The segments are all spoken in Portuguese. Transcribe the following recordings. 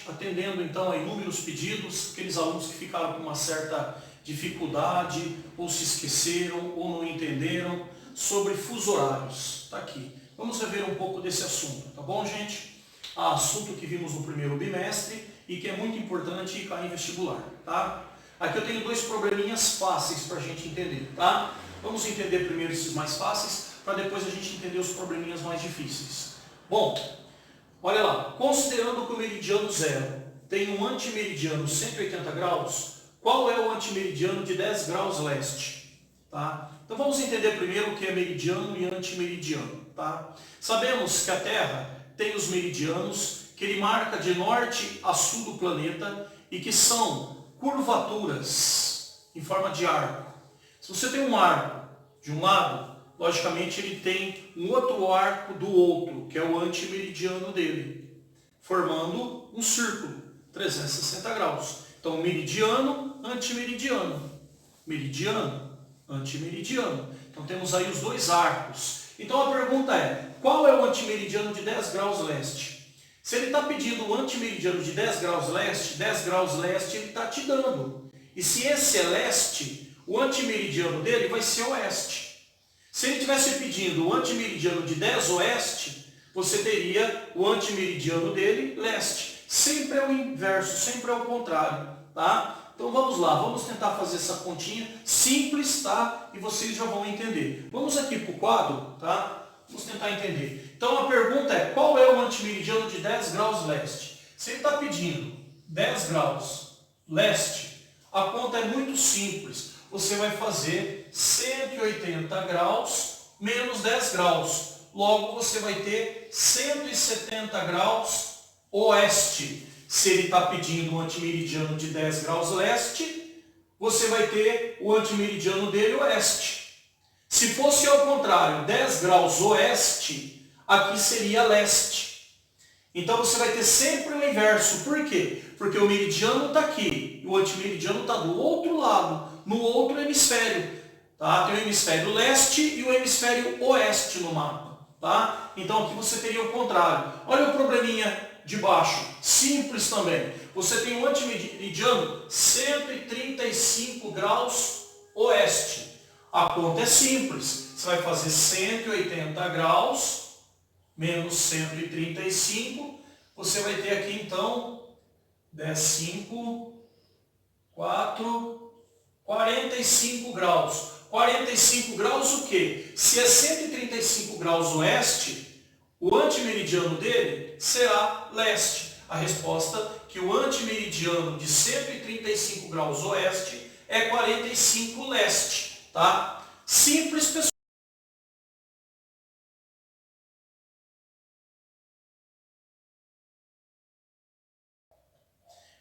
atendendo então a inúmeros pedidos, aqueles alunos que ficaram com uma certa dificuldade, ou se esqueceram, ou não entenderam, sobre fuso horários. Está aqui. Vamos rever um pouco desse assunto, tá bom, gente? Assunto que vimos no primeiro bimestre e que é muito importante e cair em vestibular, tá? Aqui eu tenho dois probleminhas fáceis para a gente entender, tá? Vamos entender primeiro esses mais fáceis, para depois a gente entender os probleminhas mais difíceis. Bom, olha lá, considerando que o meridiano zero tem um antimeridiano 180 graus, qual é o antimeridiano de 10 graus leste? Tá? Então vamos entender primeiro o que é meridiano e antimeridiano. Tá? Sabemos que a Terra tem os meridianos que ele marca de norte a sul do planeta e que são curvaturas em forma de arco. Se você tem um arco de um lado, logicamente ele tem um outro arco do outro, que é o antimeridiano dele, formando um círculo, 360 graus. Então, meridiano, antimeridiano. Meridiano, antimeridiano. Então, temos aí os dois arcos. Então, a pergunta é, qual é o antimeridiano de 10 graus leste? Se ele está pedindo o antimeridiano de 10 graus leste ele está te dando. E se esse é leste, o antimeridiano dele vai ser oeste. Se ele estivesse pedindo o antimeridiano de 10 oeste, você teria o antimeridiano dele leste. Sempre é o inverso, sempre é o contrário, tá? Então vamos lá, vamos tentar fazer essa continha simples, tá? E vocês já vão entender. Vamos aqui para o quadro, tá? Vamos tentar entender. Então a pergunta é, qual é o antimeridiano de 10 graus leste? Se ele está pedindo 10 graus leste, a conta é muito simples. Você vai fazer 180 graus menos 10 graus. Logo você vai ter 170 graus oeste. Se ele está pedindo um antimeridiano de 10 graus leste, você vai ter o antimeridiano dele oeste. Se fosse ao contrário, 10 graus oeste, aqui seria leste. Então você vai ter sempre o inverso. Por quê? Porque o meridiano está aqui e o antimeridiano está do outro lado, no outro hemisfério. Tá? Tem o hemisfério leste e o hemisfério oeste no mapa. Tá? Então aqui você teria o contrário. Olha o probleminha de baixo, simples também. Você tem um antimeridiano 135 graus oeste. A conta é simples. Você vai fazer 180 graus menos 135. Você vai ter aqui então 10, 5, 4, 45 graus. 45 graus o quê? Se é 135 graus oeste, o antimeridiano dele será leste. A resposta que o antimeridiano de 135 graus oeste é 45 leste. Tá? Simples, pessoal.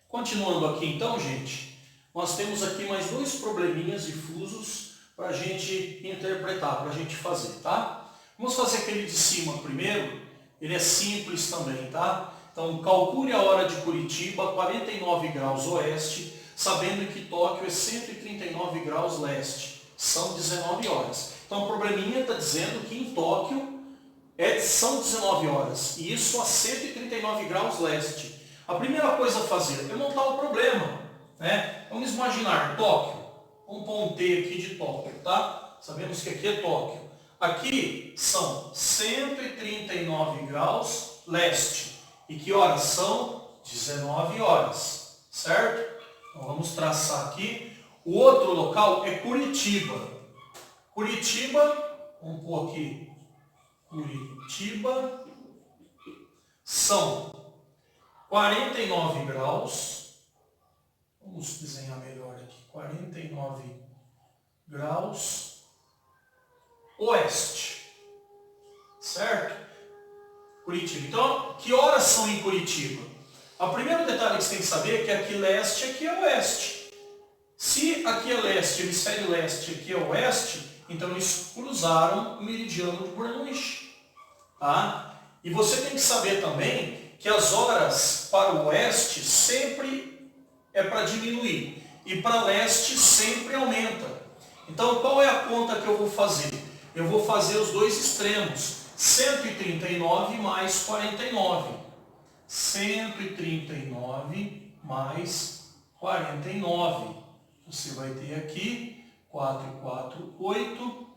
Continuando aqui então, gente, nós temos aqui mais dois probleminhas difusos para a gente interpretar, para a gente fazer, tá? Vamos fazer aquele de cima primeiro, ele é simples também, tá? Então, calcule a hora de Curitiba, 49 graus oeste, sabendo que Tóquio é 139 graus leste, são 19 horas. Então, o probleminha está dizendo que em Tóquio são 19 horas, e isso a 139 graus leste. A primeira coisa a fazer é montar o problema, né? Vamos imaginar Tóquio, vamos pôr um T aqui de Tóquio, tá? Sabemos que aqui é Tóquio. Aqui são 139 graus leste. E que horas são? 19 horas, certo? Então vamos traçar aqui. O outro local é Curitiba. Curitiba, vamos pôr aqui, Curitiba, são 49 graus. Vamos desenhar melhor aqui. 49 graus oeste, certo? Curitiba. Então, que horas são em Curitiba? O primeiro detalhe que você tem que saber é que aqui leste e aqui é oeste. Se aqui é leste, hemisfério leste, aqui é oeste, então eles cruzaram o meridiano de Greenwich. Tá? E você tem que saber também que as horas para o oeste sempre é para diminuir e para leste sempre aumenta. Então, qual é a conta que eu vou fazer? Eu vou fazer os dois extremos, 139 mais 49. 139 mais 49. Você vai ter aqui 4 e 4, 8,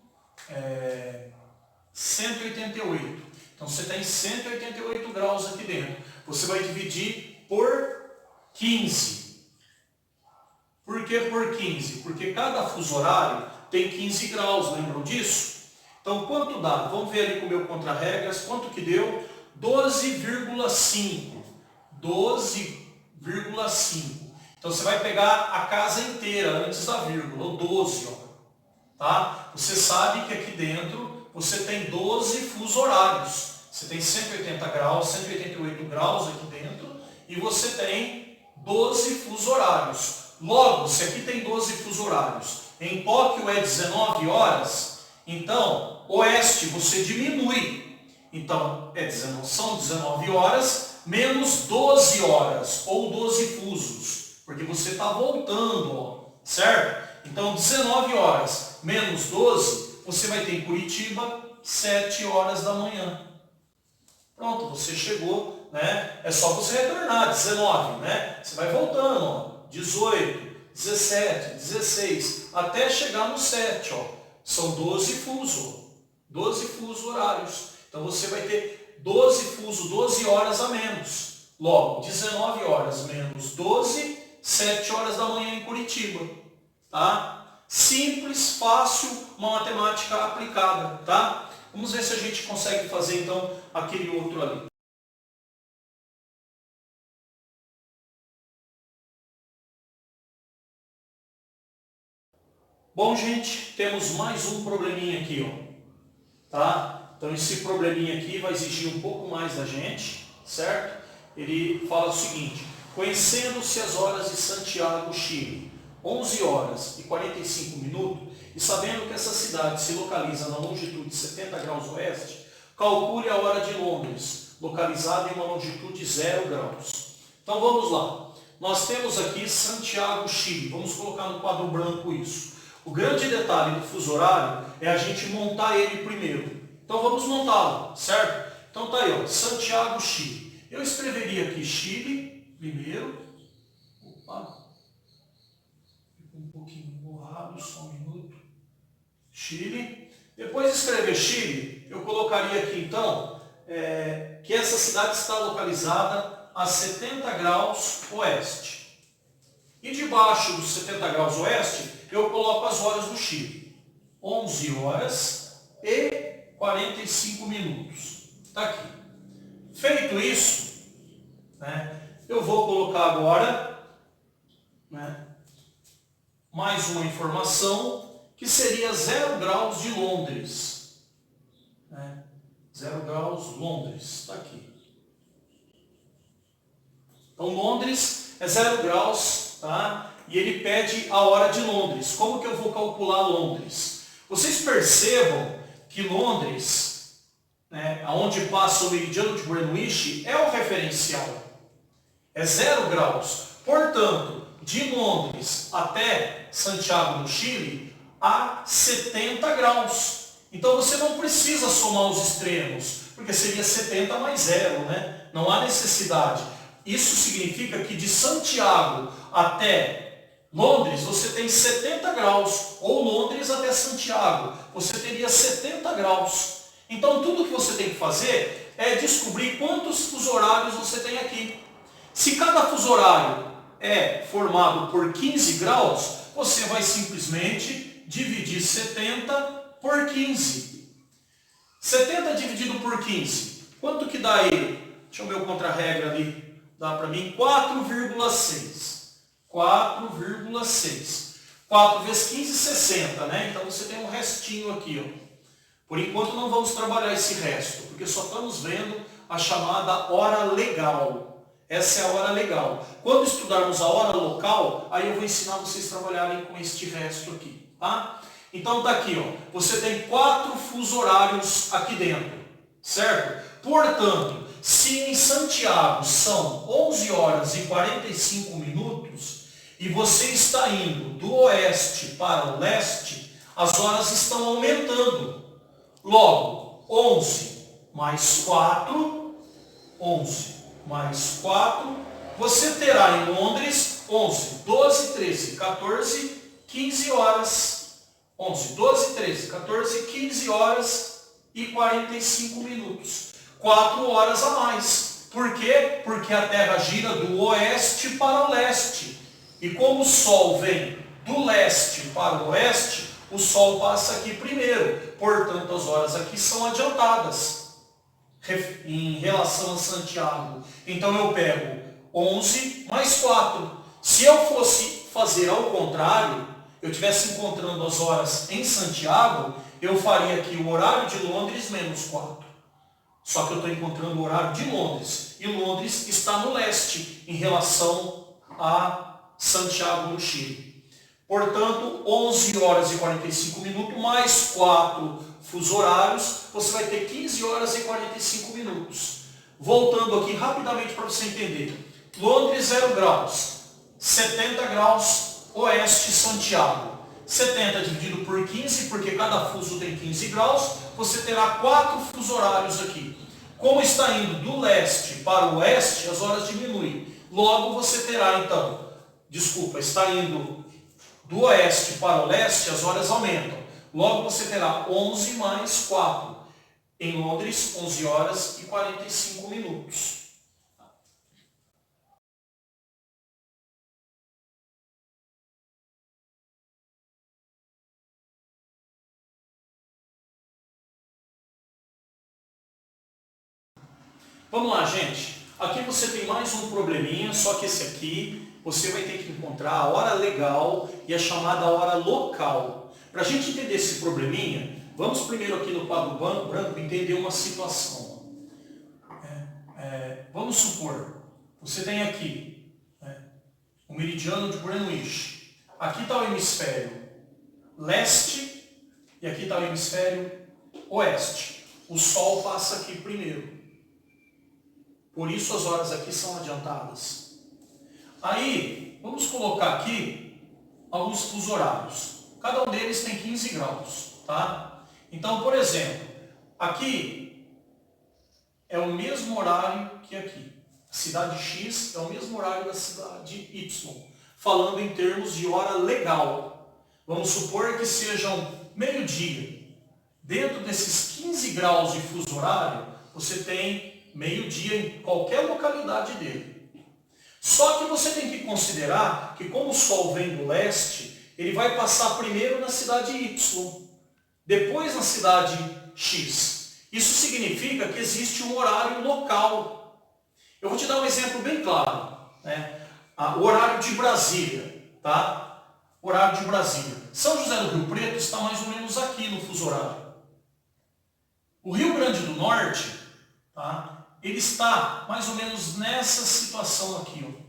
188. Então você tem 188 graus aqui dentro. Você vai dividir por 15. Por que por 15? Porque cada fuso horário tem 15 graus, lembram disso? Então quanto dá? Vamos ver ali com o meu contra-regras, quanto que deu? 12,5. 12,5. Então você vai pegar a casa inteira antes da vírgula, ou 12, ó. Tá? Você sabe que aqui dentro você tem 12 fusos horários. Você tem 180 graus, 188 graus aqui dentro, e você tem 12 fusos horários. Logo, se aqui tem 12 fusos horários, em Tóquio é 19 horas, então, oeste você diminui. Então, são 19 horas menos 12 horas, ou 12 fusos, porque você está voltando, ó, certo? Então, 19 horas menos 12, você vai ter em Curitiba 7 horas da manhã. Pronto, você chegou, né? É só você retornar, 19, né? Você vai voltando, ó, 18, 17, 16, até chegar no 7, ó. São 12 fusos, 12 fusos horários. Então você vai ter 12 fusos, 12 horas a menos. Logo, 19 horas menos 12, 7 horas da manhã em Curitiba. Tá? Simples, fácil, uma matemática aplicada, tá? Vamos ver se a gente consegue fazer então aquele outro ali. Bom, gente, temos mais um probleminha aqui, ó. Tá? Então esse probleminha aqui vai exigir um pouco mais da gente, certo? Ele fala o seguinte: conhecendo-se as horas de Santiago, Chile, 11 horas e 45 minutos, e sabendo que essa cidade se localiza na longitude 70 graus oeste, calcule a hora de Londres, localizada em uma longitude 0 graus. Então vamos lá. Nós temos aqui Santiago, Chile. Vamos colocar no quadro branco isso. O grande detalhe do fuso horário é a gente montar ele primeiro. Então vamos montá-lo, certo? Então tá aí, ó, Santiago, Chile. Eu escreveria aqui Chile primeiro. Opa, ficou um pouquinho borrado, só um minuto. Chile. Depois de escrever Chile, eu colocaria aqui então que essa cidade está localizada a 70 graus oeste. E debaixo dos 70 graus oeste, eu coloco as horas do Chile. 11 horas e 45 minutos. Está aqui. Feito isso, né, eu vou colocar agora, né, mais uma informação, que seria 0 graus de Londres. Né? 0 graus Londres, está aqui. Então Londres é 0 graus, tá? E ele pede a hora de Londres. Como que eu vou calcular Londres? Vocês percebam que Londres, né, onde passa o meridiano de Greenwich, é o referencial. É 0 graus. Portanto, de Londres até Santiago, no Chile, a 70 graus. Então você não precisa somar os extremos, porque seria 70 mais 0, né? Não há necessidade. Isso significa que de Santiago até Londres você tem 70 graus, ou Londres até Santiago, você teria 70 graus. Então tudo que você tem que fazer é descobrir quantos fusos horários você tem aqui. Se cada fuso horário é formado por 15 graus, você vai simplesmente dividir 70 por 15. 70 dividido por 15, quanto que dá aí? Deixa eu ver o contra-regra ali, dá para mim 4,6. 4,6. 4 vezes 15, 60, né? Então você tem um restinho aqui, ó. Por enquanto não vamos trabalhar esse resto, porque só estamos vendo a chamada hora legal. Essa é a hora legal. Quando estudarmos a hora local, aí eu vou ensinar vocês a trabalharem com este resto aqui, tá? Então tá aqui, ó. Você tem 4 fusos horários aqui dentro, certo? Portanto, se em Santiago são 11 horas e 45 minutos, e você está indo do oeste para o leste, as horas estão aumentando. Logo, 11 mais 4, 11 mais 4, você terá em Londres 11, 12, 13, 14, 15 horas. 11, 12, 13, 14, 15 horas e 45 minutos. 4 horas a mais. Por quê? Porque a Terra gira do oeste para o leste. E como o Sol vem do leste para o oeste, o Sol passa aqui primeiro. Portanto, as horas aqui são adiantadas em relação a Santiago. Então eu pego 11 mais 4. Se eu fosse fazer ao contrário, eu estivesse encontrando as horas em Santiago, eu faria aqui o horário de Londres menos 4. Só que eu estou encontrando o horário de Londres. E Londres está no leste em relação a Santiago, no Chile. Portanto, 11 horas e 45 minutos mais 4 fusos horários, você vai ter 15 horas e 45 minutos. Voltando aqui rapidamente para você entender. Londres 0 graus, 70 graus oeste Santiago. 70 dividido por 15, porque cada fuso tem 15 graus, você terá 4 fusos horários aqui. Como está indo do leste para o oeste, as horas diminuem. Logo você terá então, está indo do oeste para o leste, as horas aumentam. Logo você terá 11 mais 4. Em Londres, 11 horas e 45 minutos. Vamos lá, gente. Aqui você tem mais um probleminha, só que esse aqui você vai ter que encontrar a hora legal e a chamada hora local. Para a gente entender esse probleminha, vamos primeiro aqui no quadro branco entender uma situação. Vamos supor, você tem aqui o meridiano de Greenwich. Aqui está o hemisfério leste e aqui está o hemisfério oeste. O Sol passa aqui primeiro. Por isso as horas aqui são adiantadas. Aí, vamos colocar aqui alguns fusos horários. Cada um deles tem 15 graus, tá? Então, por exemplo, aqui é o mesmo horário que aqui. A cidade X é o mesmo horário da cidade Y, falando em termos de hora legal. Vamos supor que sejam meio-dia. Dentro desses 15 graus de fuso horário, você tem meio-dia em qualquer localidade dele. Só que você tem que considerar que como o Sol vem do leste, ele vai passar primeiro na cidade Y, depois na cidade X. Isso significa que existe um horário local. Eu vou te dar um exemplo bem claro, o horário de Brasília, tá? O horário de Brasília. São José do Rio Preto está mais ou menos aqui no fuso horário. O Rio Grande do Norte, tá? Ele está mais ou menos nessa situação aqui. Ó.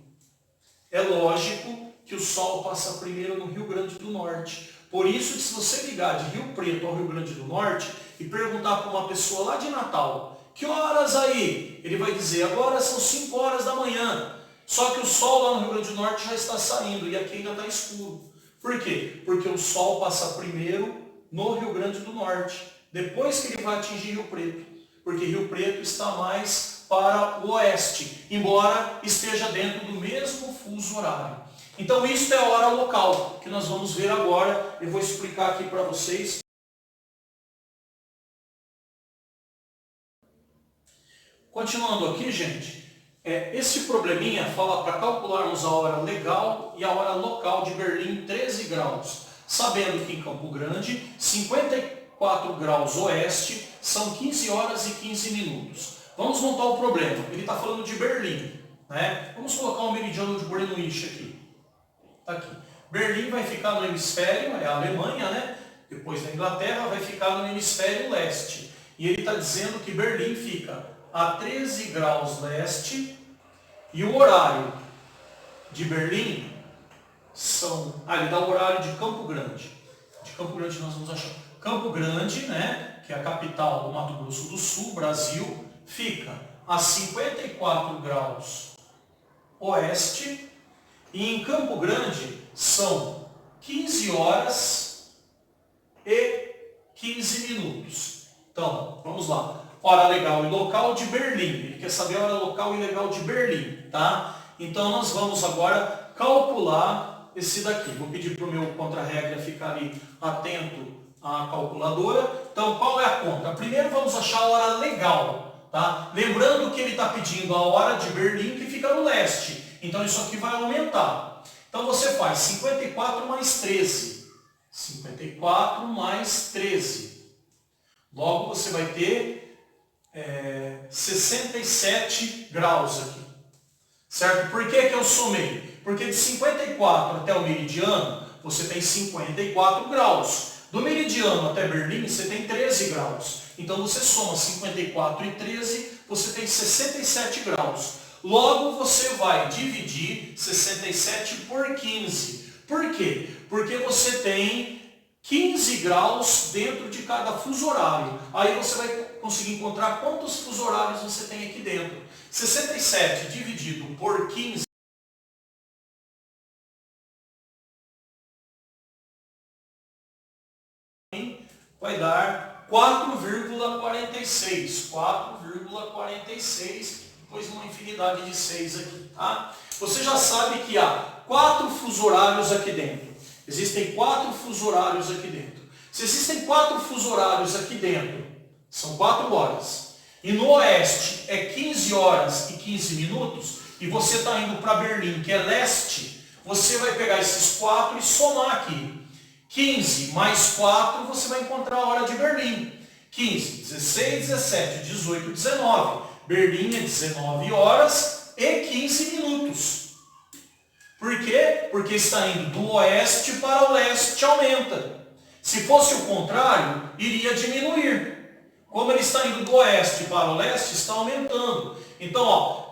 É lógico que o Sol passa primeiro no Rio Grande do Norte. Por isso, se você ligar de Rio Preto ao Rio Grande do Norte e perguntar para uma pessoa lá de Natal, que horas aí? Ele vai dizer, agora são 5 horas da manhã. Só que o Sol lá no Rio Grande do Norte já está saindo e aqui ainda está escuro. Por quê? Porque o Sol passa primeiro no Rio Grande do Norte, depois que ele vai atingir Rio Preto. Porque Rio Preto está mais para o oeste, embora esteja dentro do mesmo fuso horário. Então isso é a hora local, que nós vamos ver agora. Eu vou explicar aqui para vocês. Continuando aqui, gente, esse probleminha fala para calcularmos a hora legal e a hora local de Berlim, 13 graus. Sabendo que em Campo Grande, 54 graus oeste, são 15 horas e 15 minutos. Vamos montar o problema. Ele está falando de Berlim. Vamos colocar o meridiano de Greenwich aqui. Tá aqui. Berlim vai ficar no hemisfério, é a Alemanha, depois da Inglaterra, vai ficar no hemisfério leste. E ele está dizendo que Berlim fica a 13 graus leste e o horário de Berlim ele dá o horário de Campo Grande. De Campo Grande nós vamos achar. Campo Grande, que é a capital do Mato Grosso do Sul, Brasil, fica a 54 graus oeste e em Campo Grande são 15 horas e 15 minutos. Então, vamos lá. hora legal e local de Berlim. Ele quer saber a hora local e legal de Berlim, tá? Então nós vamos agora calcular esse daqui. Vou pedir para o meu contra-regra ficar ali atento à calculadora. Então qual é a conta? Primeiro vamos achar a hora legal, tá? Lembrando que ele está pedindo a hora de Berlim que fica no leste. Então isso aqui vai aumentar. Então você faz 54 mais 13. 54 mais 13. Logo você vai ter 67 graus aqui. Certo? Por que eu somei? Porque de 54 até o meridiano, você tem 54 graus. Do meridiano até Berlim, você tem 13 graus. Então você soma 54 e 13, você tem 67 graus. Logo você vai dividir 67 por 15. Por quê? Porque você tem 15 graus dentro de cada fuso horário. Aí você vai conseguir encontrar quantos fuso horários você tem aqui dentro. 67 dividido por 15 vai dar 4,46. 4,46, depois uma infinidade de 6 aqui, tá? Você já sabe que há 4 fuso horários aqui dentro. Existem 4 fuso horários aqui dentro. Se existem 4 fuso horários aqui dentro, são 4 horas. E no oeste é 15 horas e 15 minutos, e você está indo para Berlim, que é leste, você vai pegar esses 4 e somar aqui. 15 mais 4, você vai encontrar a hora de Berlim. 15, 16, 17, 18, 19. Berlim é 19 horas e 15 minutos. Por quê? Porque está indo do oeste para o leste, aumenta. Se fosse o contrário, iria diminuir. Como ele está indo do oeste para o leste, está aumentando. Então, ó,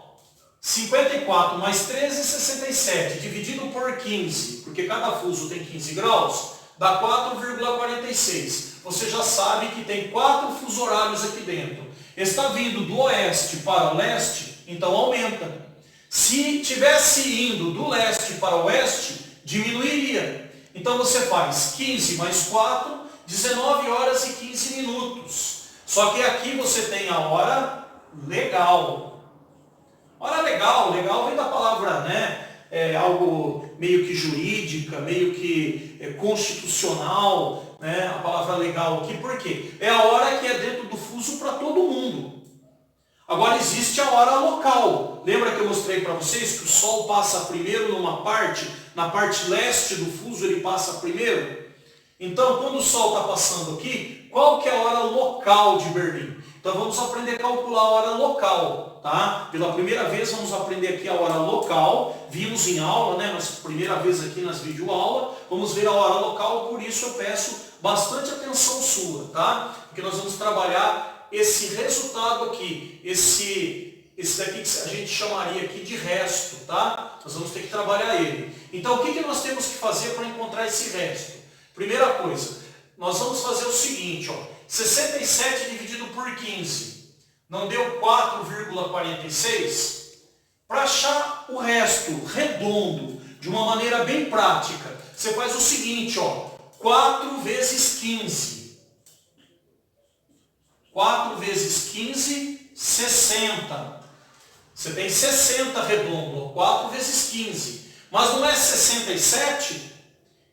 54 mais 13, 67, dividido por 15, porque cada fuso tem 15 graus, dá 4,46. Você já sabe que tem 4 fuso horários aqui dentro. Está vindo do oeste para o leste, então aumenta. Se tivesse indo do leste para o oeste, diminuiria. Então você faz 15 mais 4, 19 horas e 15 minutos. Só que aqui você tem a hora legal. Hora legal, legal vem da palavra, né? É algo meio que jurídica, meio que constitucional, né? A palavra legal aqui, por quê? É a hora que é dentro do fuso para todo mundo. Agora existe a hora local. Lembra que eu mostrei para vocês que o Sol passa primeiro numa parte, na parte leste do fuso ele passa primeiro? Então, quando o Sol está passando aqui, qual que é a hora local de Berlim? Então vamos aprender a calcular a hora local, tá? Pela primeira vez vamos aprender aqui a hora local. Vimos em aula, né? Mas primeira vez aqui nas videoaulas. Vamos ver a hora local, por isso eu peço bastante atenção sua, tá? Porque nós vamos trabalhar esse resultado aqui, esse daqui que a gente chamaria aqui de resto, tá? Nós vamos ter que trabalhar ele. Então o que nós temos que fazer para encontrar esse resto? Primeira coisa, nós vamos fazer o seguinte, ó, 67 dividido por 15, não deu 4,46? Para achar o resto redondo, de uma maneira bem prática, você faz o seguinte, ó, 4 vezes 15. 4 vezes 15, 60. Você tem 60 redondo, 4 vezes 15. Mas não é 67?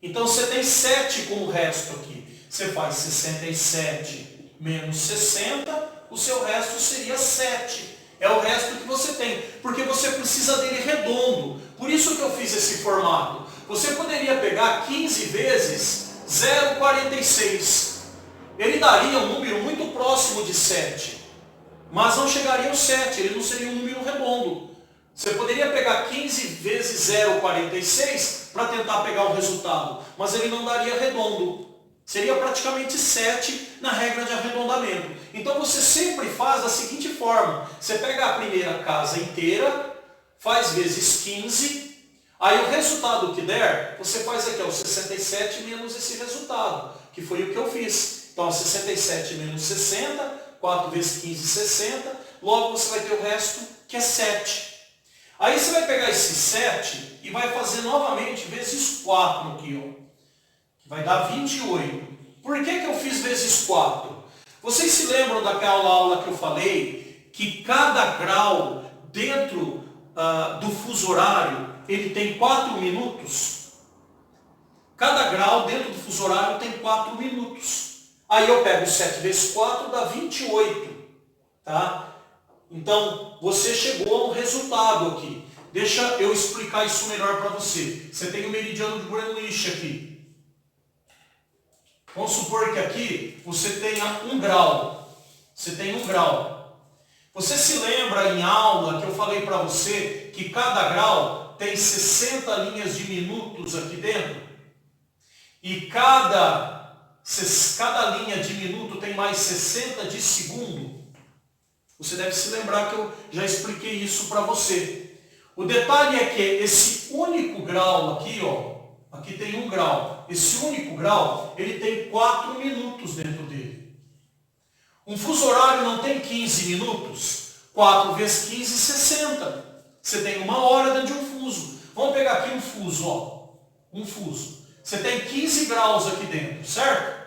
Então você tem 7 como resto aqui. Você faz 67 menos 60, o seu resto seria 7. É o resto que você tem, porque você precisa dele redondo. Por isso que eu fiz esse formato. Você poderia pegar 15 vezes 0,46. Ele daria um número muito próximo de 7. Mas não chegaria ao 7, ele não seria um número redondo. Você poderia pegar 15 vezes 0,46 para tentar pegar o resultado, mas ele não daria redondo. Seria praticamente 7 na regra de arredondamento. Então você sempre faz da seguinte forma. Você pega a primeira casa inteira, faz vezes 15, aí o resultado que der, você faz aqui, ó, 67 menos esse resultado, que foi o que eu fiz. Então 67 menos 60, 4 vezes 15, 60, logo você vai ter o resto, que é 7. Aí você vai pegar esse 7 e vai fazer novamente vezes 4 aqui, ó. Vai dar 28. Por que eu fiz vezes 4? Vocês se lembram daquela aula que eu falei que cada grau dentro do fuso horário, ele tem 4 minutos? Cada grau dentro do fuso horário tem 4 minutos. Aí eu pego 7 vezes 4, dá 28. Tá? Então, você chegou a um resultado aqui. Deixa eu explicar isso melhor para você. Você tem o meridiano de Greenwich aqui. Vamos supor que aqui você tenha 1 grau. Você tem 1 grau. Você se lembra em aula que eu falei para você que cada grau tem 60 linhas de minutos aqui dentro? E cada linha de minuto tem mais 60 de segundo? Você deve se lembrar que eu já expliquei isso para você. O detalhe é que esse único grau aqui, ó, aqui tem 1 grau. Esse único grau, ele tem 4 minutos dentro dele. Um fuso horário não tem 15 minutos? 4 vezes 15, 60. Você tem 1 hora dentro de um fuso. Vamos pegar aqui um fuso, ó. Um fuso. Você tem 15 graus aqui dentro, certo?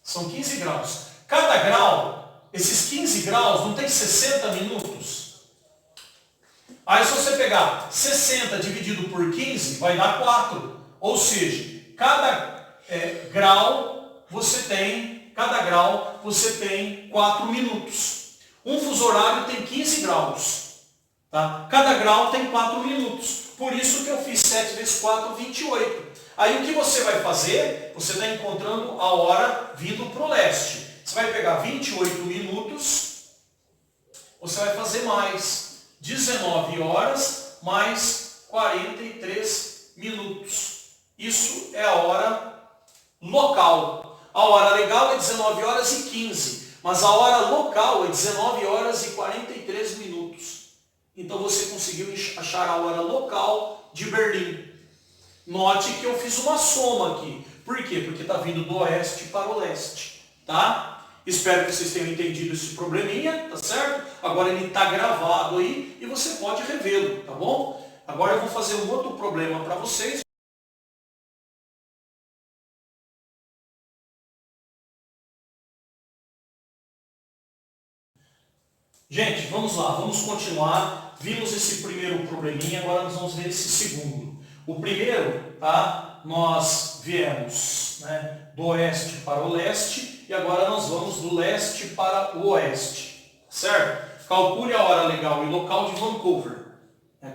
São 15 graus. Cada grau, esses 15 graus, não tem 60 minutos? Aí se você pegar 60 dividido por 15, vai dar 4. Ou seja, cada grau você tem 4 minutos. Um fuso horário tem 15 graus. Tá? Cada grau tem 4 minutos. Por isso que eu fiz 7 vezes 4, 28. Aí o que você vai fazer? Você está encontrando a hora vindo para o leste. Você vai pegar 28 minutos, você vai fazer mais 19 horas mais 43 minutos. Isso é a hora local. A hora legal é 19 horas e 15, mas a hora local é 19 horas e 43 minutos. Então você conseguiu achar a hora local de Berlim. Note que eu fiz uma soma aqui. Por quê? Porque está vindo do oeste para o leste. Tá? Espero que vocês tenham entendido esse probleminha, tá certo? Agora ele está gravado aí e você pode revê-lo, tá bom? Agora eu vou fazer um outro problema para vocês. Gente, vamos lá, vamos continuar. Vimos esse primeiro probleminha, agora nós vamos ver esse segundo. O primeiro, tá? Nós viemos, né, do oeste para o leste e agora nós vamos do leste para o oeste, certo? Calcule a hora legal e local de Vancouver,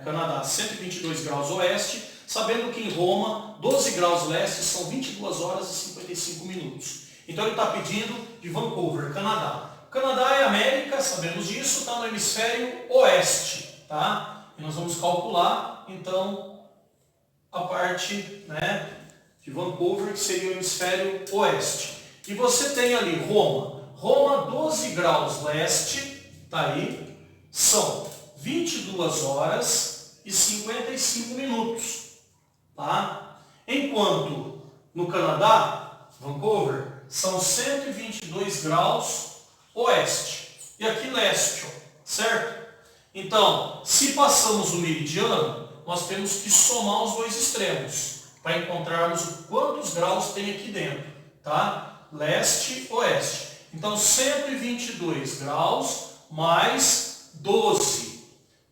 Canadá, 122 graus oeste, sabendo que em Roma, 12 graus leste são 22 horas e 55 minutos. Então ele está pedindo de Vancouver, Canadá. O Canadá é América, sabemos disso, está no hemisfério oeste, tá? E nós vamos calcular, então, a parte, né, de Vancouver, que seria o hemisfério oeste. E você tem ali Roma. Roma, 12 graus leste, tá aí, são 22 horas e 55 minutos. Tá? Enquanto no Canadá, Vancouver, são 122 graus oeste. E aqui leste, ó, certo? Então, se passamos o meridiano, nós temos que somar os dois extremos para encontrarmos quantos graus tem aqui dentro, tá? Leste, oeste. Então, 122 graus mais 12.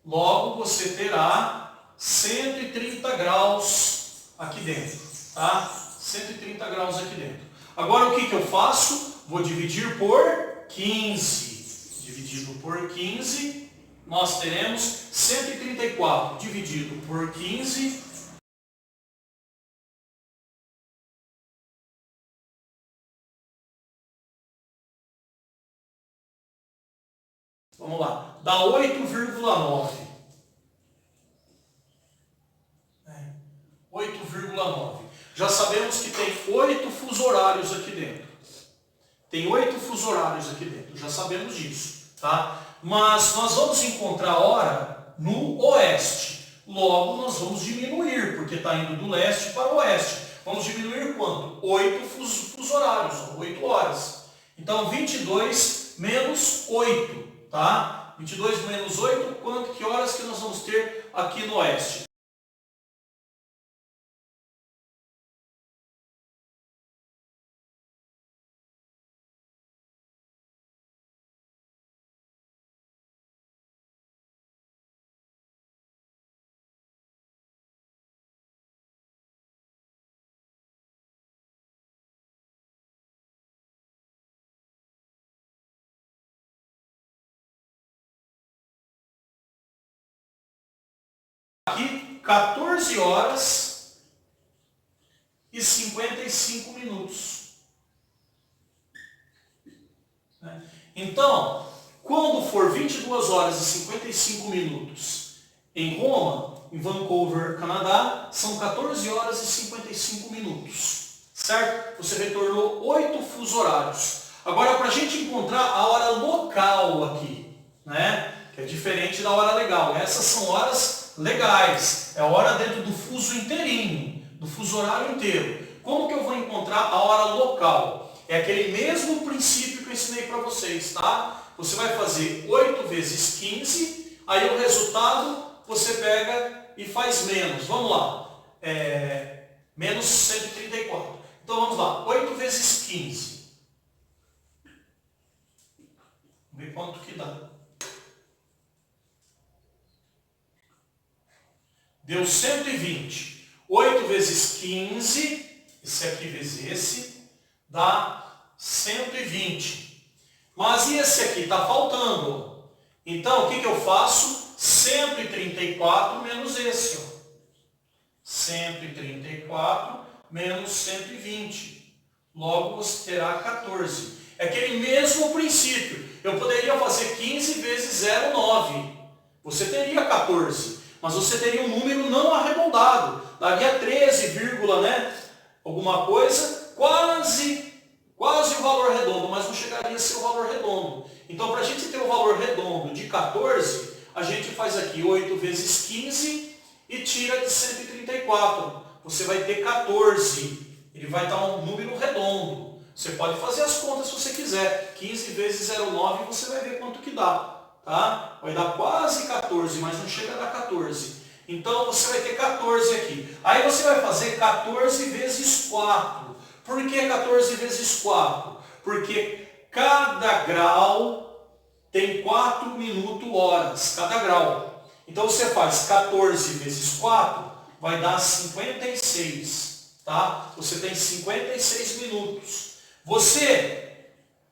Logo, você terá 130 graus aqui dentro, tá? 130 graus aqui dentro. Agora, o que eu faço? Vou dividir por 15. Dividido por 15... nós teremos 134 dividido por 15. Vamos lá. Dá 8,9. 8,9. Já sabemos que tem 8 fuso horários aqui dentro. Tem 8 fuso horários aqui dentro. Já sabemos disso, tá? Mas nós vamos encontrar a hora no oeste. Logo, nós vamos diminuir, porque está indo do leste para o oeste. Vamos diminuir quanto? 8 fuso horários, 8 horas. Então, 22 menos 8, tá? 22 menos 8, que horas que nós vamos ter aqui no oeste? 14 horas e 55 minutos. Então, quando for 22 horas e 55 minutos em Roma, em Vancouver, Canadá, são 14 horas e 55 minutos. Certo? Você retornou 8 fusos horários. Agora, para a gente encontrar a hora local aqui, né? Que é diferente da hora legal. Essas são horas legais. É a hora dentro do fuso inteirinho, do fuso horário inteiro. Como que eu vou encontrar a hora local? É aquele mesmo princípio que eu ensinei para vocês, tá? Você vai fazer 8 vezes 15, aí o resultado você pega e faz menos. Vamos lá. Menos 134. Então vamos lá. 8 vezes 15. Vamos ver quanto que dá. Deu 120. 8 vezes 15, esse aqui vezes esse, dá 120. Mas e esse aqui? Está faltando. Então, o que eu faço? 134 menos esse. Ó. 134 menos 120. Logo, você terá 14. É aquele mesmo princípio. Eu poderia fazer 15 vezes 0,9. Você teria 14. Mas você teria um número não arredondado. Daria 13, né? Alguma coisa, quase o valor redondo, mas não chegaria a ser o valor redondo. Então, para a gente ter o valor redondo de 14, a gente faz aqui 8 vezes 15 e tira de 134. Você vai ter 14. Ele vai dar um número redondo. Você pode fazer as contas se você quiser. 15 vezes 0,9 você vai ver quanto que dá. Tá? Vai dar quase 14, mas não chega a dar 14. Então você vai ter 14 aqui. Aí você vai fazer 14 vezes 4. Por que 14 vezes 4? Porque cada grau tem 4 minutos horas, cada grau. Então você faz 14 vezes 4, vai dar 56. Tá? Você tem 56 minutos. Você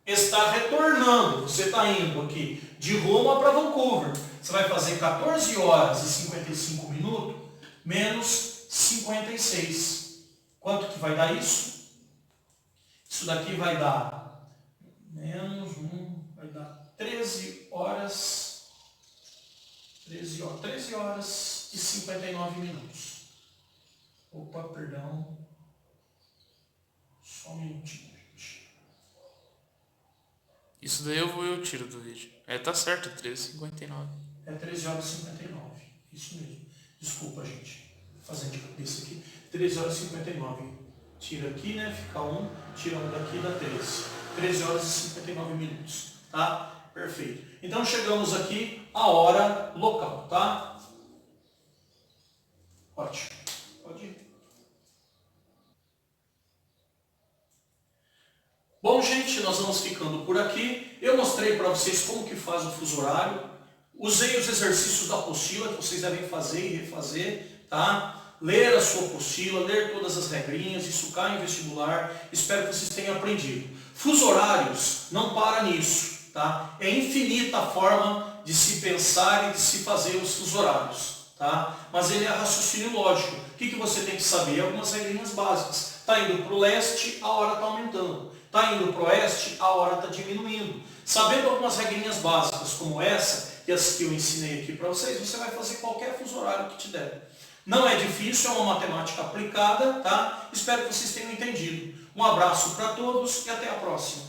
está retornando, você está indo aqui de Roma para Vancouver. Você vai fazer 14 horas e 55 minutos menos 56. Quanto que vai dar isso? Isso daqui vai dar menos 1, vai dar 13 horas e 59 minutos. Opa, perdão. Só um minutinho. Isso daí eu tiro do vídeo. Tá certo, 13h59. É 13 horas e 59. Isso mesmo. Desculpa, gente. Fazendo de cabeça aqui. 13 horas e 59. Tira aqui, né? Fica 1. Tira 1 daqui, dá 13. 13 horas e 59 minutos. Tá? Perfeito. Então chegamos aqui à hora local, tá? Ótimo. Pode ir. Bom, gente, nós vamos ficando por aqui. Eu mostrei para vocês como que faz o fuso horário. Usei os exercícios da apostila que vocês devem fazer e refazer, tá? Ler a sua apostila, ler todas as regrinhas, isso cai em vestibular. Espero que vocês tenham aprendido. Fuso horários não para nisso, tá? É infinita a forma de se pensar e de se fazer os fuso horários, tá? Mas ele é raciocínio lógico. O que você tem que saber? Algumas regrinhas básicas. Está indo para o leste, a hora está aumentando. Está indo para o oeste, a hora está diminuindo. Sabendo algumas regrinhas básicas como essa e as que eu ensinei aqui para vocês, você vai fazer qualquer fuso horário que te der. Não é difícil, é uma matemática aplicada, tá? Espero que vocês tenham entendido. Um abraço para todos e até a próxima.